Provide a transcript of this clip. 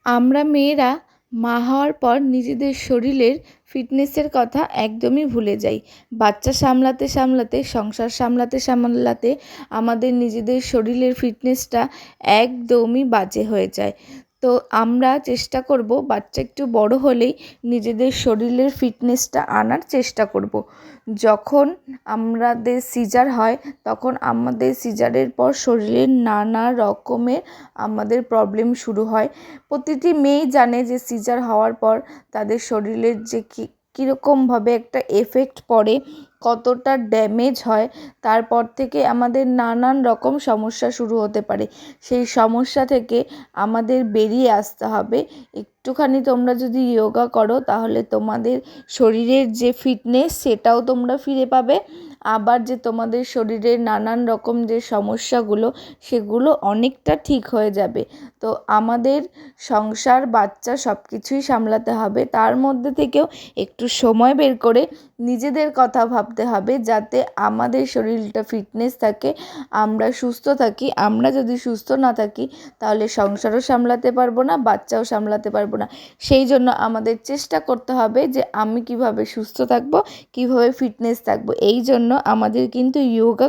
আমরা মেয়েরা মা হওয়ার পর নিজেদের শরীরের ফিটনেসের কথা একদমই ভুলে যাই। বাচ্চা সামলাতে সামলাতে, সংসার সামলাতে সামলাতে আমাদের নিজেদের শরীরের ফিটনেসটা একদমই বাজে হয়ে যায়। তো আমরা চেষ্টা করব বাচ্চা একটু বড় হলেই নিজেদের শরীরের ফিটনেসটা আনার চেষ্টা করব। যখন আমাদের সিজার হয় তখন আমাদের সিজারের পর শরীরের নানা রকমের আমাদের প্রবলেম শুরু হয়। প্রতিটি মেয়েই জানে যে সিজার হওয়ার পর তাদের শরীরের যে কীরকমভাবে একটা এফেক্ট পড়ে, কতটা ড্যামেজ হয়, তারপর থেকে আমাদের নানান রকম সমস্যা শুরু হতে পারে। সেই সমস্যা থেকে আমাদের বেরিয়ে আসতে হবে। একটুখানি তোমরা যদি যোগা করো তাহলে তোমাদের শরীরের যে ফিটনেস সেটাও তোমরা ফিরে পাবে, আবার যে তোমাদের শরীরের নানান রকম যে সমস্যাগুলো সেগুলো অনেকটা ঠিক হয়ে যাবে। তো আমাদের সংসার, বাচ্চা সব কিছুই সামলাতে হবে, তার মধ্যে থেকেও একটু সময় বের করে নিজেদের কথা ভাবতে হবে যাতে আমাদের শরীরটা ফিটনেস থাকে, আমরা সুস্থ থাকি। আমরা যদি সুস্থ না থাকি তাহলে সংসারও সামলাতে পারবো না, বাচ্চাও সামলাতে পারবো না। সেই জন্য আমাদের চেষ্টা করতে হবে যে আমি কিভাবে সুস্থ থাকবো, কিভাবে ফিটনেস থাকবো। এই জন্য আমাদের কিন্তু যোগা